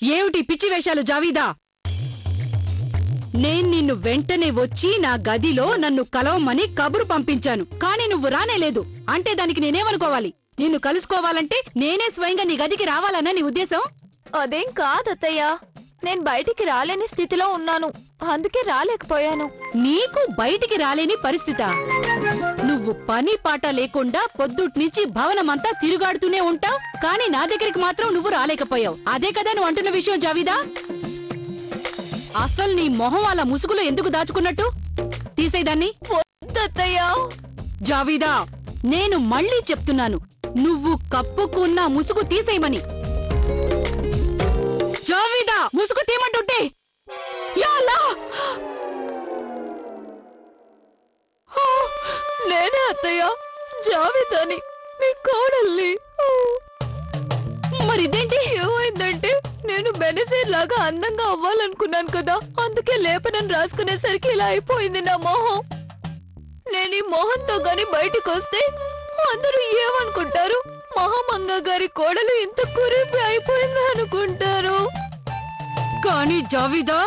ఏమిటి పిచ్చి వేషాలు జావీదా? నేను నిన్ను వెంటనే వచ్చి నా గదిలో నన్ను కలవమని కబురు పంపించాను, కానీ నువ్వు రానేలేదు. అంటే దానికి నేనేమనుకోవాలి? నిన్ను కలుసుకోవాలంటే నేనే స్వయంగా నీ గదికి రావాలన్న నీ ఉద్దేశం? అదేం కాదత్తయ్య, నేను బయటికి రాలేని స్థితిలో ఉన్నాను, అందుకే రాలేకపోయాను. నీకు బయటికి రాలేని పరిస్థితా? నువ్వు పని పాట లేకుండా పొద్దుట్నుంచి భవనమంతా తిరుగాడుతూనే ఉంటావు, కానీ నా దగ్గరికి మాత్రం నువ్వు రాలేకపోయావు. అదే కదా నువ్వు అంటున్న విషయం జావీదా? అసలు నీ మొహం అలా ముసుగులో ఎందుకు దాచుకున్నట్టు? తీసేదాన్ని. జావీదా, నేను మళ్ళీ చెప్తున్నాను, నువ్వు కప్పుకున్న ముసుగు తీసేయమని. జావీదా, ముసుగు తీయమంటుంటే నేనే అత్తయ్య, జావీదాని, మీ కోడల్ని. మరిదేంటి? ఏమైందంటే నేను బెనజీర్ లాగా అందంగా అవ్వాలనుకున్నాను కదా, అందుకే లేపనం రాసుకునేసరికి ఇలా అయిపోయింది నా మొహం. నేను ఈ మొహంతో గాని బయటికి వస్తే అందరూ ఏమనుకుంటారు? మహామంగ గారి కోడలు ఇంత కురిపి అయిపోయింది అనుకుంటారు. కానీ జావీదా,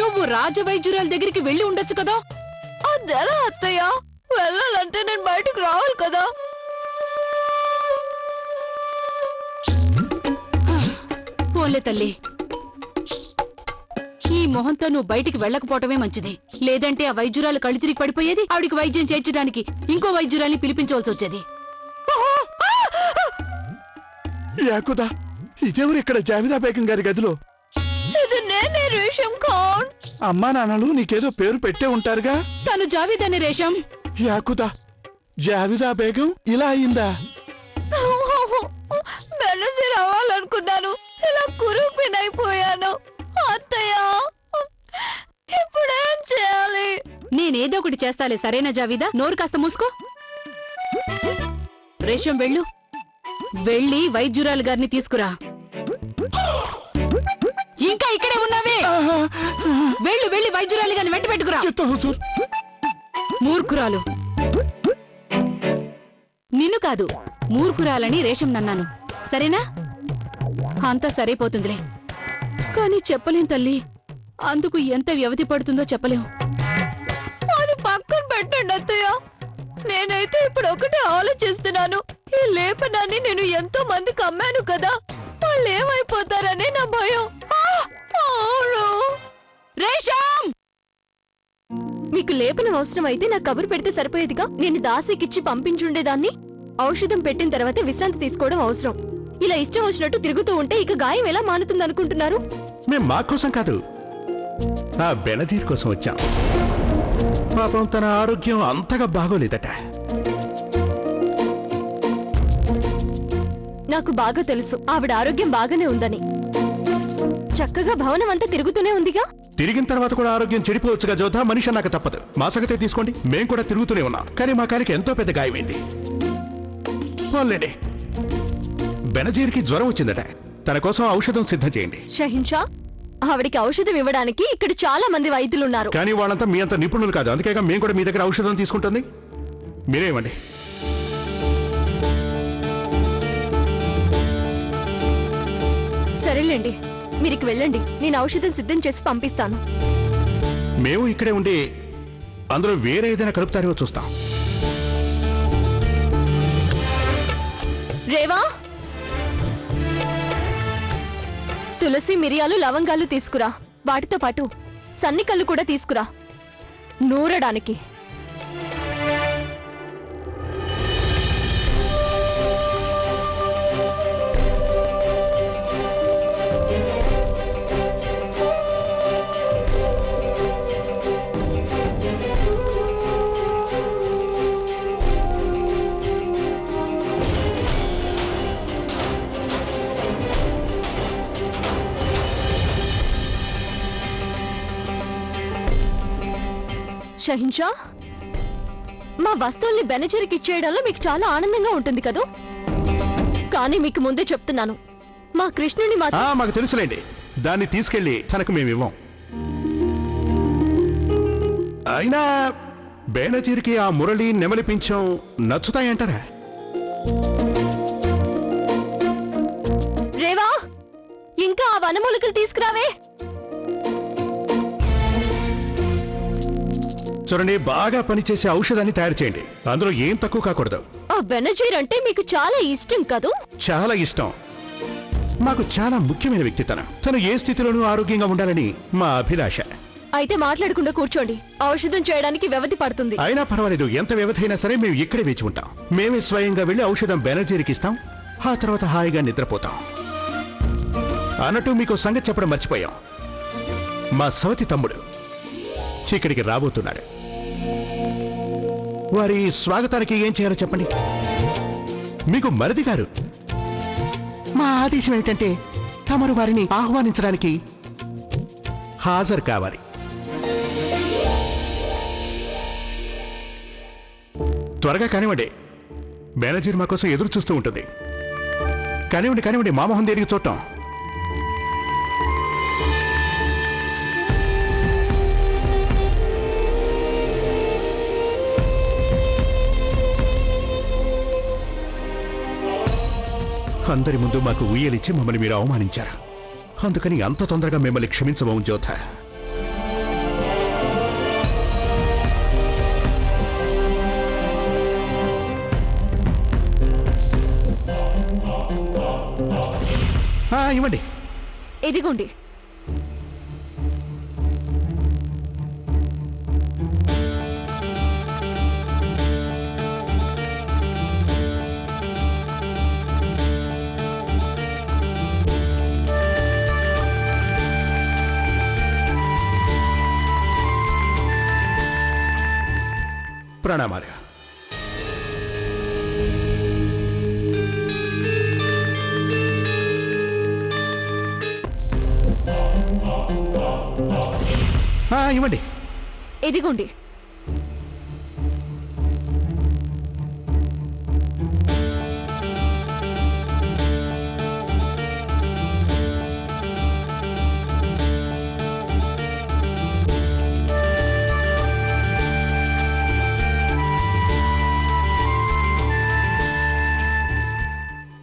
నువ్వు రాజవైద్యురాల దగ్గరికి వెళ్ళి ఉండొచ్చు కదా? అదెలా అత్తయ్య? వెళ్ళాలంటే నేను బయటకు రావాలి కదా. పోలే తల్లి, ఈ మొహంతో నువ్వు బయటికి వెళ్ళకపోవటమే మంచిది. లేదంటే ఆ వైద్యురాలు కళ్ళు తిరిగి పడిపోయేది, ఆవిడికి వైద్యం చేర్చడానికి ఇంకో వైద్యురాల్ని పిలిపించవలసి వచ్చేది. యాకుదా, ఇదేవరు ఇక్కడ జావిదా బేగం గారి గదిలో? ఇది నేనే రేషం ఖాన్. అమ్మా నాన్నలు నీకేదో పేరు పెట్టే ఉంటారుగా. తను జావీదాని రేషం. యాకుదా, జావిదా బేగం ఇలా అయిందా? బెనజీర్ అవ్వాలనుకున్నాను, ఇలా కురూపినైపోయాను. అత్తయ్య, ఇప్పుడేం చేయాలి? నేనేదో ఒకటి చేస్తాలే, సరేనా జావీదా? నోరు కాస్త మూసుకో. రేషం వెళ్ళు, వెళ్ళి వైద్యురాలు గారిని తీసుకురా. ఇంకా ఇక్కడే ఉన్నావే, వెళ్ళు, వెళ్ళి వైద్యురాలు గారిని వెంట పెట్టుకురా. మూర్ఖురాలు. నిన్ను కాదు, మూర్ఖురాలని రేషం నన్నాను, సరేనా? అంతా సరైపోతుందిలే, కానీ చెప్పలేం తల్లి, అందుకు ఎంత వ్యవధి పడుతుందో చెప్పలేం. అది పక్కన పెట్టండి అత్తయ్య. నేనైతే ఇప్పుడు ఒకటే ఆలోచిస్తున్నాను, ఈ లేపనాన్ని నేను ఎంతో మందికి అమ్మాను కదా, వాళ్ళు ఏమైపోతారని నా భయం. రేషం, మీకు లేపనం అవసరం అయితే నాకు కబురు పెడితే సరిపోయేదిగా. నేను దాసికిచ్చి పంపించుండేదాన్ని. ఔషధం పెట్టిన తర్వాత విశ్రాంతి తీసుకోవడం అవసరం. ఇలా ఇష్టం వచ్చినట్టు తిరుగుతూ ఉంటే ఇక గాయం ఎలా మానుతుంది అనుకుంటున్నారు? మేం మా కోసం కాదు, ఆ బెనజీర్ కోసం వచ్చాం. పాపం తన ఆరోగ్యం అంతగా బాగోలేదట. నాకు బాగా తెలుసు ఆవిడ ఆరోగ్యం బాగానే ఉందని. చక్కగా భవనం అంతా తిరుగుతూనే ఉందిగా. తిరిగిన తర్వాత కూడా ఆరోగ్యం చెడిపోవచ్చుగా జోధా. మనిషి నాకు తప్పదు, మా సంగతే తీసుకోండి. మేం కూడా తిరుగుతూనే ఉన్నాం, కానీ మా కాలికి ఎంతో పెద్ద గాయమైంది. పోలేండి, బెనజీర్కి జ్వరం వచ్చిందట, తన కోసం ఔషధం సిద్ధం చేయండి. షహిన్షా, ఆవిడికి ఔషధం ఇవ్వడానికి ఇక్కడ చాలా మంది వైద్యులున్నారు. కానీ వాళ్ళంతా మీ అంత నిపుణులు కాదు, అందుకేగా మేము కూడా మీ దగ్గర ఔషధం తీసుకుంటుంది. మీరే ఇవ్వండి. సరేలేండి, మీరు వెళ్ళండి, నేను ఔషధం సిద్ధం చేసి పంపిస్తాను. మేము ఇక్కడే ఉండి అందులో వేరే ఏదైనా కలుపుతారేమో చూస్తాం. రేవా, తులసి, మిరియాలు, లవంగాలు తీసుకురా. వాటితో పాటు సన్నికల్లు కూడా తీసుకురా, నూరడానికి. షహిన్షా, మా వస్తువుల్ని బెనజీర్కి ఇచ్చేయడంలో మీకు చాలా ఆనందంగా ఉంటుంది కదా, కానీ మీకు ముందే చెప్తున్నాను, మా కృష్ణుని మాకు తెలుసులేండి, దాన్ని తీసుకెళ్లి తనకు మేమివ్వం. అయినా బెనజీర్కి ఆ మురళి, నెమలి పింఛం నచ్చుతాయంటారా? రేవా, ఇంకా ఆ వనమూలికలు తీసుకురావే. చూడండి, బాగా పనిచేసే ఔషధాన్ని తయారు చేయండి. అందులో ఏం తక్కువ కాకూడదు. ఆ బెనజీర్ అంటే మీకు చాలా ఇష్టం కదూ? చాలా ఇష్టం. మాకు చాలా ముఖ్యమైన వ్యక్తితనం. తను ఏ స్థితిలోనూ ఆరోగ్యంగా ఉండాలని మా అభిలాష. అయితే మాట్లాడకుండా కూర్చోండి. ఔషధం చేయడానికి వ్యవధి పడుతుంది. అయినా పర్వాలేదు, ఎంత వ్యవధి అయినా సరే మేము ఇక్కడే వేచి ఉంటాం. మేమే స్వయంగా వెళ్లి ఔషధం బెనర్జీరికి ఇస్తాం. ఆ తర్వాత హాయిగా నిద్రపోతాం. అన్నట్టు మీకు సంగతి చెప్పడం మర్చిపోయాం. మా సవతి తమ్ముడు ఇక్కడికి రాబోతున్నాడు. వారి స్వాగతానికి ఏం చేయాలో చెప్పండి. మీకు మరిది గారు, మా ఆదేశం ఏమిటంటే తమరు వారిని ఆహ్వానించడానికి హాజరు కావాలి. త్వరగా కానివ్వండి, మేనేజర్ మా కోసం ఎదురు చూస్తూ ఉంటుంది. కానివ్వండి కానివ్వండి, మా మొహం దేనికి చూడటం. అందరి ముందు మాకు ఊయలిచ్చి మమ్మల్ని మీరు అవమానించారు. అందుకని అంత తొందరగా మిమ్మల్ని క్షమించబోం జ్యోత. ఇవ్వండి. ఇదిగోండి. ప్రణామాలు. ఇవ్వండి. ఇదిగోండి.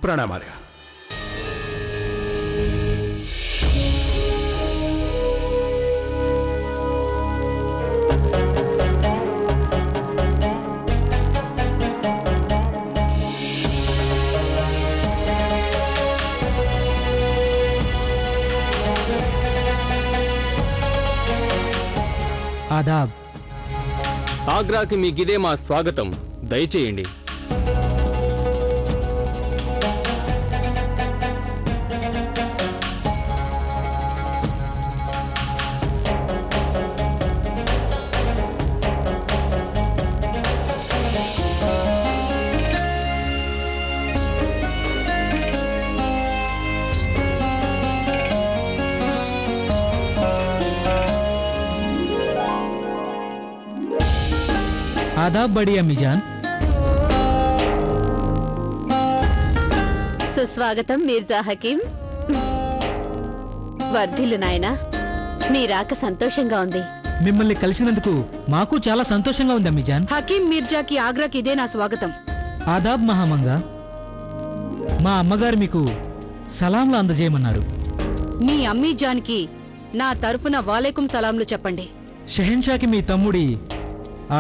ప్రణామాలు. ఆదాబ్. ఆగ్రాకి మీకిదే మా స్వాగతం. దయచేయండి. ఆదాబ్ బడి అమ్మిజాన్. సుస్వాగతం మీర్జా హకీం. వర్ధిల్లు నాయనా, నీ రాక సంతోషంగా ఉంది. మిమ్మల్ని కలిసినందుకు మాకు చాలా సంతోషంగా ఉంది అమ్మిజాన్. హకీం మీర్జాకి ఆగ్రాకి ఇదే నా స్వాగతం. ఆదాబ్ మహామంగా. మా అమ్మగారు మీకు సలాంలు అందజేయమన్నారు. మీ అమ్మీజాన్కి నా తరఫున వాలేకుం సలాంలు చెప్పండి. షెహెన్షాకి మీ తమ్ముడి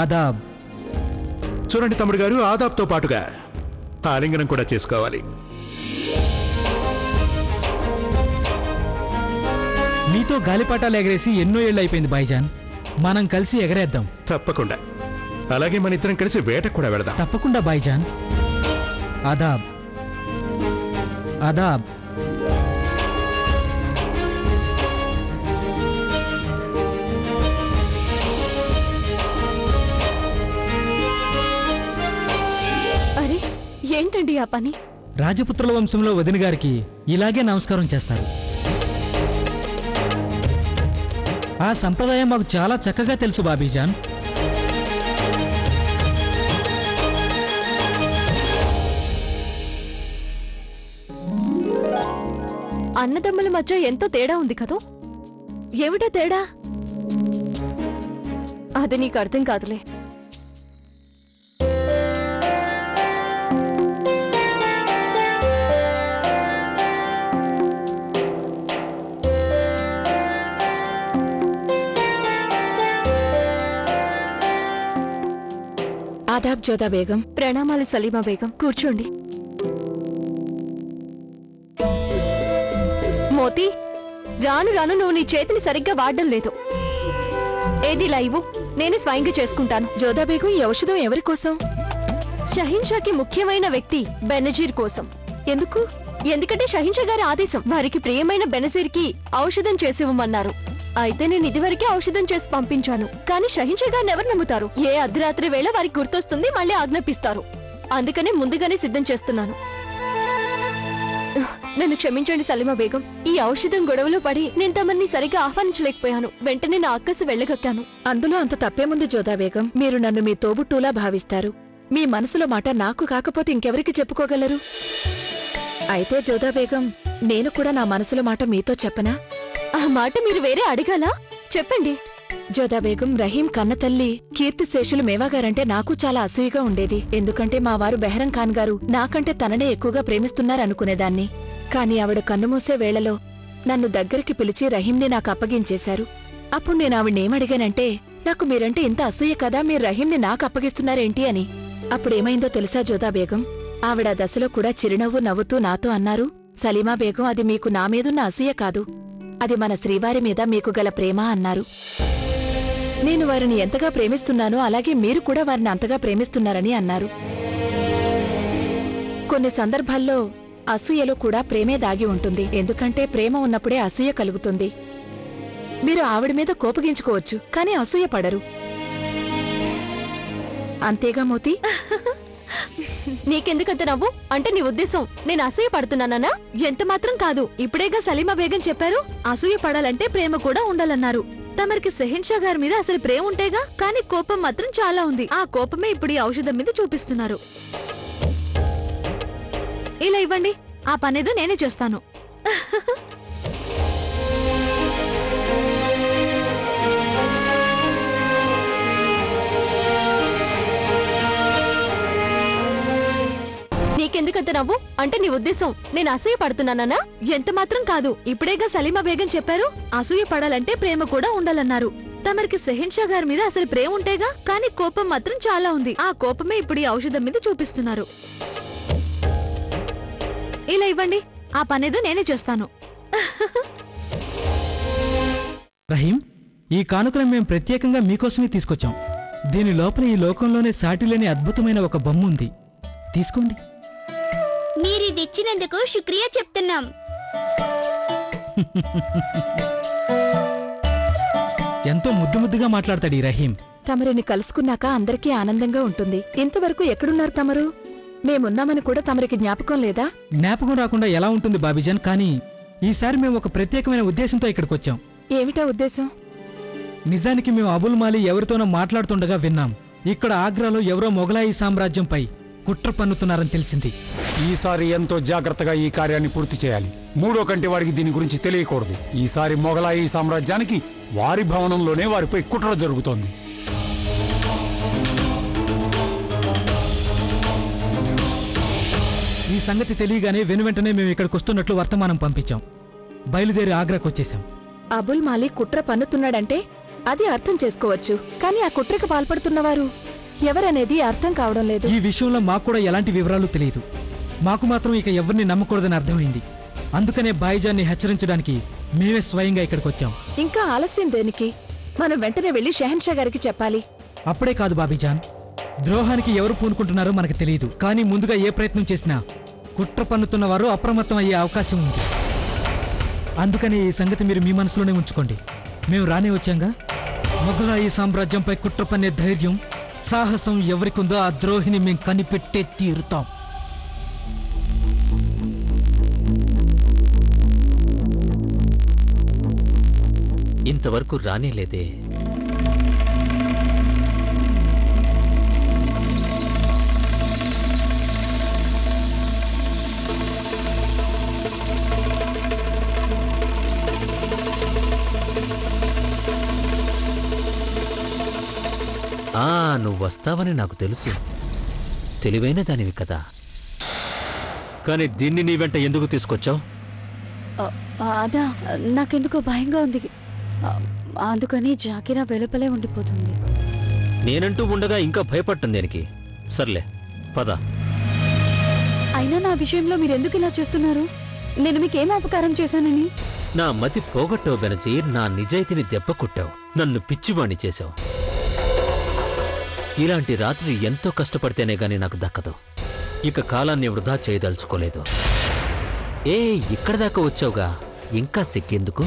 ఆదాబ్. చూడండి తమ్ముడు గారు, ఆదాబ్తో పాటుగా ఆలింగనం కూడా చేసుకోవాలి. మీతో గాలిపటాలు ఎగరేసి ఎన్నో ఏళ్ళు అయిపోయింది భాయిజాన్. మనం కలిసి ఎగరేద్దాం. తప్పకుండా. అలాగే మన ఇద్దరం కలిసి వేటకు కూడా వెళదాం. తప్పకుండా భాయిజాన్. ఆదాబ్. ఆదాబ్. అరే, ఏంటండి ఆ పని? రాజపుత్రుల వంశంలో వదిన గారికి ఇలాగే నమస్కారం చేస్తారు. ఆ సంప్రదాయం మాకు చాలా చక్కగా తెలుసు బాబీజాన్. అన్నదమ్ముల మధ్య ఎంతో తేడా ఉంది కదూ? ఏమిటో తేడా? అది నీకు అర్థం కాదులే. ఆదాబ్ జోదా బేగం. ప్రణామాలు సలీమా బేగం, కూర్చోండి. మోతీ, రాను రాను నువ్వు నీ చేతిని సరిగ్గా వాడడం లేదు. ఏది లైవు, నేను స్వయంగా చేసుకుంటాను. జోదా బేగం, ఈ ఔషధం ఎవరి కోసం? షహిన్షాకి ముఖ్యమైన వ్యక్తి బెనజీర్ కోసం. ఎందుకు? ఎందుకంటే షహిన్షా గారి ఆదేశం వారికి ప్రియమైన బెనజీర్ కి ఔషధం చేసివ్వమన్నారు. అయితే నేను ఇదివరకే ఔషధం చేసి పంపించాను, కానీ షహిన్షా గారిని ఎవరు నమ్ముతారు? ఏ అర్ధరాత్రి వేళ వారికి గుర్తొస్తుంది, మళ్ళీ ఆజ్ఞాపిస్తారు. అందుకనే ముందుగానే సిద్ధం చేస్తున్నాను. నన్ను క్షమించండి సలీమా బేగం, ఈ ఔషధం గొడవలో పడి నేను తమని సరిగా ఆహ్వానించలేకపోయాను. వెంటనే నా అక్కసు వెళ్ళగక్కాను. అందులో అంత తప్పేముంది జోదా బేగం? మీరు నన్ను మీ తోబుట్టూలా భావిస్తారు. మీ మనసులో మాట నాకు కాకపోతే ఇంకెవరికి చెప్పుకోగలరు? అయితే జోదా బేగం, నేను కూడా నా మనసులో మాట మీతో చెప్పనా? ఆ మాట మీరు వేరే అడగాలా? చెప్పండి. జోదా బేగం, రహీం కన్నతల్లి కీర్తిశేషులు మేవాగారంటే నాకు చాలా అసూయగా ఉండేది. ఎందుకంటే మా వారు బెహరం ఖాన్ గారు నాకంటే తననే ఎక్కువగా ప్రేమిస్తున్నారనుకునేదాన్ని. కాని ఆవిడ కన్నుమూసే వేళలో నన్ను దగ్గరికి పిలిచి రహీంని నాకు అప్పగించేశారు. అప్పుడు నేను ఆవిడేమడిగానంటే, నాకు మీరంటే ఇంత అసూయ కదా, మీరు రహీంని నాకు అప్పగిస్తున్నారేంటి అని. అప్పుడేమైందో తెలుసా జోదా బేగం? ఆవిడ దశలో కూడా చిరునవ్వు నవ్వుతూ నాతో అన్నారు, సలీమా బేగం, అది మీకు నా మీదున్న అసూయ కాదు, అది మన శ్రీవారి మీద మీకు గల ప్రేమ అన్నారు. నేను వారిని ఎంతగా ప్రేమిస్తున్నానో అలాగే మీరు కూడా వారిని అంతగా ప్రేమిస్తున్నారని అన్నారు. కొన్ని సందర్భాల్లో అసూయలో కూడా ప్రేమే దాగి ఉంటుంది. ఎందుకంటే ప్రేమ ఉన్నప్పుడే అసూయ కలుగుతుంది. మీరు ఆవిడ మీద కోపగించుకోవచ్చు, కానీ అసూయ పడరు. అంతేగా మోతీ? నీకెందుకంత నవ్వు? అంటే నీ ఉద్దేశం నేను అసూయ పడుతున్నానా? ఎంత మాత్రం కాదు. ఇప్పుడేగా సలీమా బేగం చెప్పారు, అసూయ పడాలంటే ప్రేమ కూడా ఉండాలన్నారు. తమరికి షహిన్షా గారి మీద అసలు ప్రేమ ఉంటేగా, కానీ కోపం మాత్రం చాలా ఉంది. ఆ కోపమే ఇప్పుడు ఈ ఔషధం మీద చూపిస్తున్నారు. ఇలా ఇవ్వండి, ఆ పనేదో నేనే చేస్తాను. నీకెందుకంత నవ్వు? అంటే నీ ఉద్దేశం నేను అసూయ పడుతున్నానా? ఎంత మాత్రం కాదు. ఇప్పుడేగా సలీమా బేగం చెప్పారు, అసూయ పడాలంటే ప్రేమ కూడా ఉండాలన్నారు. తమరికి షహిన్షా గారి మీద అసలు ప్రేమ ఉంటేగా, కానీ కోపం మాత్రం చాలా ఉంది. ఆ కోపమే ఇప్పుడు ఈ ఔషధం మీద చూపిస్తున్నారు. ఇలా ఇవ్వండి, ఆ పనేదో నేనే చేస్తాను. రహీం, ఈ కానుకను మేము ప్రత్యేకంగా మీకోసమే తీసుకొచ్చాం. దీని లోపల ఈ లోకంలోనే సాటిలేని అద్భుతమైన ఒక బొమ్మ ఉంది. తీసుకోండి. మీరిదిచ్చినందుకు శుక్రియా చెప్తున్నాం. ఎంతో ముద్దు ముద్దుగా మాట్లాడతాడు ఈ రహీం. తమరిని కలుసుకున్నాక అందరికీ ఆనందంగా ఉంటుంది. ఇంతవరకు ఎక్కడున్నారు తమరు? మేమున్నామని కూడా తమరికి జ్ఞాపకం లేదా? జ్ఞాపకం రాకుండా ఎలా ఉంటుంది బాబీజాన్? కానీ ఈసారి మేము ఒక ప్రత్యేకమైన ఉద్దేశంతో ఇక్కడికొచ్చాం. ఏమిటా ఉద్దేశం? నిజానికి మేము అబుల్ మాలి ఎవరితోనో మాట్లాడుతుండగా విన్నాం, ఇక్కడ ఆగ్రాలో ఎవరో మొఘలాయి సామ్రాజ్యంపై కుట్ర పన్నుతున్నారని తెలిసింది. ఈసారి ఎంతో జాగ్రత్తగా ఈ కార్యాన్ని పూర్తి చేయాలి. మూడో కంటి వాడికి దీని గురించి తెలియకూడదు. ఈసారి మొఘలాయి సామ్రాజ్యానికి వారి భవనంలోనే వారిపై కుట్ర జరుగుతోంది. ఈ సంగతి తెలియగానే వెనువెంటనే మేము ఇక్కడికి వస్తున్నట్లు వర్తమానం పంపించాం. బయలుదేరి ఆగ్రాకు వచ్చేశాం. అబుల్ మాలి కుట్ర పన్నుతున్నాడంటే అది అర్థం చేసుకోవచ్చు, కానీ ఆ కుట్రకు పాల్పడుతున్నవారు ఎవరనేది అర్థం కావడం లేదు. ఈ విషయంలో మాకు కూడా ఎలాంటి వివరాలు తెలియదు. మాకు మాత్రం ఇక ఎవరిని నమ్మకూడదని అర్థమైంది. అందుకనే బాయిజాన్ని హెచ్చరించడానికి మేమే స్వయంగా ఇక్కడికి వచ్చాం. ఇంకా ఆలస్యం దేనికి? మనం వెంటనే వెళ్లి షెహన్షా గారికి చెప్పాలి. అప్పుడే కాదు బాబీజాన్, ద్రోహానికి ఎవరు పూనుకుంటున్నారో మనకు తెలియదు. కానీ ముందుగా ఏ ప్రయత్నం చేసినా కుట్ర పన్నుతున్న వారు అప్రమత్తం అయ్యే అవకాశం ఉంది. అందుకని ఈ సంగతి మీరు మీ మనసులోనే ఉంచుకోండి. మేము రానే వచ్చాంగా. మొఘలాయి సామ్రాజ్యంపై కుట్ర పన్నే ధైర్యం, సాహసం ఎవరికుందో ఆ ద్రోహిని మేం కనిపెట్టే తీరుతాం. ఇంతవరకు రానేలేదే. నువ్వు వస్తావని నాకు తెలుసు. తెలివైన దానివి కదా. కానీ దీన్ని నీ వెంట ఎందుకు తీసుకొచ్చావు? అదా, నాకెందుకో భయంగా ఉంది. అందుకని జాకిరా వెలుపలే ఉండిపోతుంది. నేనంటూ ఉండగా ఇంకా భయపడటం దేనికి? సర్లే పద. అయినా నా విషయంలో మీరెందుకు ఇలా చేస్తున్నారు? నేను మీకేం అపకారం చేశానని? నా మతి పోగొట్టావు బెనజీర్. నా నిజాయితీని దెబ్బ కొట్టావు. నన్ను పిచ్చివాణ్ణి చేశావు. ఇలాంటి రాత్రి ఎంతో కష్టపడితేనే గాని నాకు దక్కదు. ఇక కాలాన్ని వృధా చేయదలుచుకోలేదు. ఇక్కడ దాకా వచ్చావుగా, ఇంకా సిక్కేందుకు?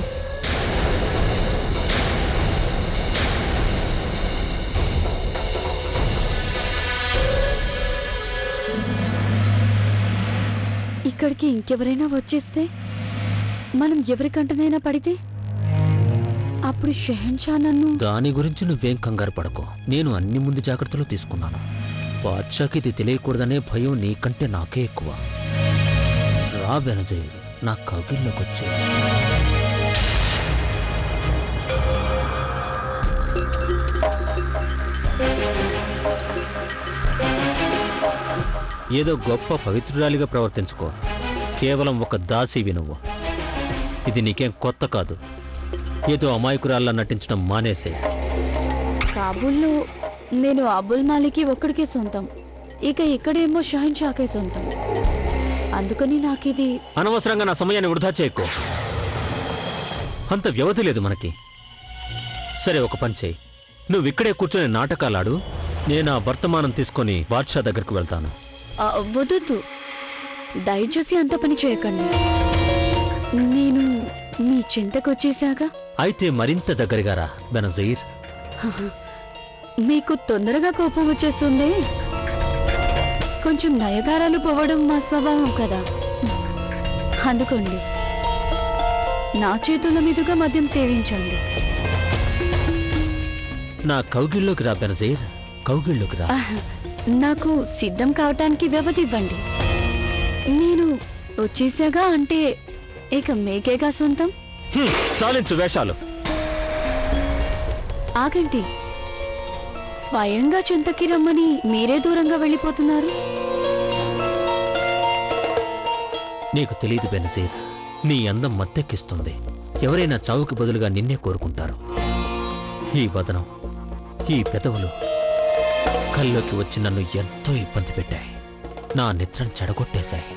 ఇక్కడికి ఇంకెవరైనా వచ్చేస్తే, మనం ఎవరికంటనైనా పడితే అప్పుడు షెహన్షా నన్ను... దాని గురించి నువ్వేం కంగారు పడకు. నేను అన్ని ముందు జాగ్రత్తలు తీసుకున్నాను. బాద్షాకి ఇది తెలియకూడదనే భయం నీకంటే నాకే ఎక్కువ. రా బెనజీర్, నా కౌగిల్లోకి వచ్చే. ఏదో గొప్ప పవిత్రురాలిగా ప్రవర్తించుకో. కేవలం ఒక దాసివి నువ్వు. ఇది నీకేం కొత్త కాదు. ఏదో అమాయకురాల్లా నటించడం మానేసే. కాబూల్లో నేను అబుల్ మాలికి ఒక్కడికే సొంతం. ఇక ఇక్కడేమో షహన్షాకే సొంతం. అందుకని నాకిది... అనవసరంగా నా సమయాన్ని వృధా చేయకు. అంత వ్యవధి లేదు మనకి. సరే, ఒక పని చేయి. నువ్వు ఇక్కడే కూర్చొని నాటకాలాడు. నేను ఆ వర్తమానం తీసుకొని బాద్షా దగ్గరికి వెళ్తాను. వద్దు, దయచేసి అంత పని చేయకండి. నేను మీ చింతకొచ్చేశాక. అయితే మరింత దగ్గరగా రా బెనజీర్. మీకు తొందరగా కోపం వచ్చేస్తుంది. కొంచెం నయగారాలు పోవడం మా స్వభావం కదా. అందుకోండి, నా చేతుల మీదుగా మద్యం సేవించండి. నా కౌగిల్లోకి రా బెనజీర్, కౌగిల్లోకి రా. నాకు సిద్ధం కావటానికి వ్యవధి ఇవ్వండి. నేను వచ్చేసాగా అంటే ఇక మీకేగా సొంతం. చాలించు వేషాలు. ఆగండి, స్వయంగా చింతకి రమ్మని మీరే దూరంగా వెళ్ళిపోతున్నారు. నీకు తెలీదు బెనజీర్, నీ అందం మత్తెక్కిస్తుంది. ఎవరైనా చావుకి బదులుగా నిన్నే కోరుకుంటారు. ఈ వదనం, ఈ పెదవులు కల్లోకి వచ్చి నన్ను ఎంతో ఇబ్బంది పెట్టాయి. నా నిద్రను చెడగొట్టేశాయి.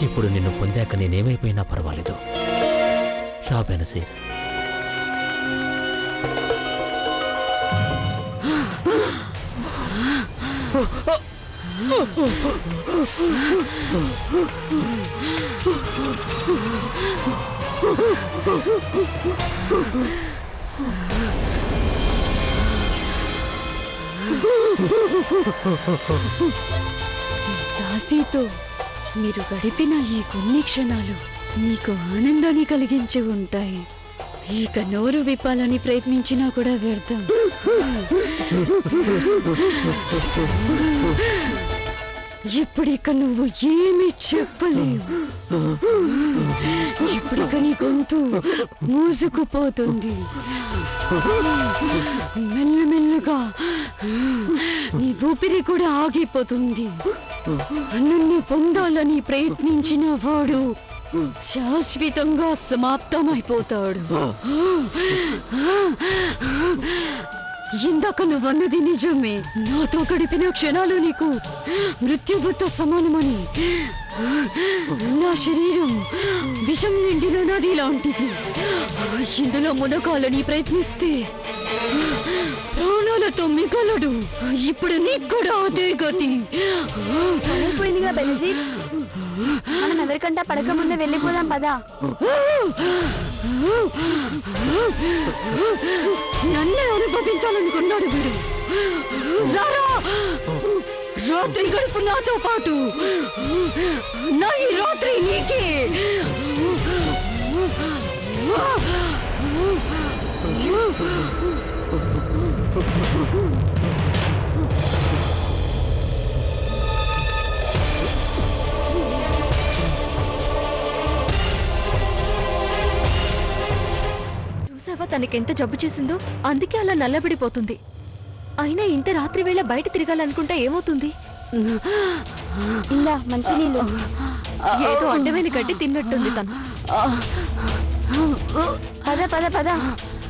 ఇప్పుడు నిన్ను పొందాక నేనేమైపోయినా పర్వాలేదు. రా బెనజీర్. దాసీతో మీరు గడిపిన ఈ కొన్ని క్షణాలు మీకు ఆనందాన్ని కలిగించి ఉంటాయి. ఇక నోరు విప్పాలని ప్రయత్నించినా కూడా వ్యర్థం. ఇప్పుడిక నువ్వు ఏమీ చెప్పలేవు. ఇప్పుడిక నీ గొంతు మూసుకుపోతుంది. మెల్లమెల్లగా నీ ఊపిరి కూడా ఆగిపోతుంది. నన్ను పొందాలని ప్రయత్నించిన వాడు శాశ్వతంగా సమాప్తమైపోతాడు. ఇందాక నువ్వన్నది నిజమే. నాతో గడిపిన క్షణాలు నీకు మృత్యువుతో సమానమని. నా శరీరం విషం నిండిన నది లాంటిది. ఇందులో మునకాలని ప్రయత్నిస్తే ప్రాణాలతో మిగలడు. ఇప్పుడు నీకు కూడా అదే గతి. అయిపోయిందిగా బెనజీర్, మనం ఎవరికంటా పడక ముందే వెళ్ళిపోదాం పదా. నన్నే అనుభవించాలనుకున్నాడు వీడు. రారా, రాత్రి గడుపు నాతో పాటు. నా ఈ రాత్రి నీకే. చూసావా తనకెంత జబ్బు చేసిందో? అందుకే అలా నల్లబడిపోతుంది. అయినా ఇంత రాత్రి వేళ బయట తిరగాలనుకుంటే ఏమవుతుంది? ఇలా మంచినీళ్ళు. ఏదో అడ్డమైన గడ్డి తిన్నట్టుంది తను. పద పద పద.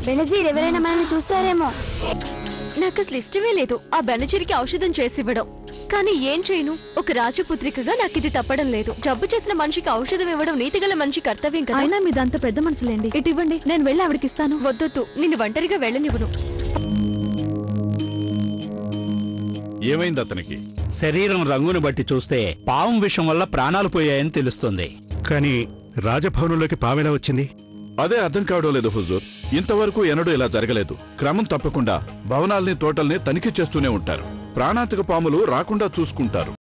బెనజీర్ ఎవరైనా మనల్ని చూస్తారేమో. నాకు అసలు ఇష్టమే లేదు ఆ బెనజీర్కి ఔషధం చేసి ఇవ్వడం. కానీ ఏం చేయను, ఒక రాజపుత్రికగా నాకు ఇది తప్పడం లేదు. జబ్బు చేసిన మనిషికి ఔషధం ఇవ్వడం నీతిగల మనిషి కర్తవ్యం కదా. అయినా మీదంత పెద్ద మనసులేండి. ఇటు ఇవ్వండి, నేను వెళ్ళి ఆవిడకిస్తాను. వద్దొద్దు, నిన్ను ఒంటరిగా వెళ్ళనివ్వను. ఏమైంది అతనికి? శరీరం రంగును బట్టి చూస్తే పాము విషం వల్ల ప్రాణాలు పోయాయని తెలుస్తుంది. కానీ రాజభవనంలోకి పావెలా వచ్చింది? అదే అర్థం కావడం లేదు హుజూర్. ఇంతవరకు ఎన్నడూ ఇలా జరగలేదు. క్రమం తప్పకుండా భవనాల్ని తోటల్ని తనిఖీ చేస్తూనే ఉంటారు. ప్రాణాంతక పాములు రాకుండా చూసుకుంటారు.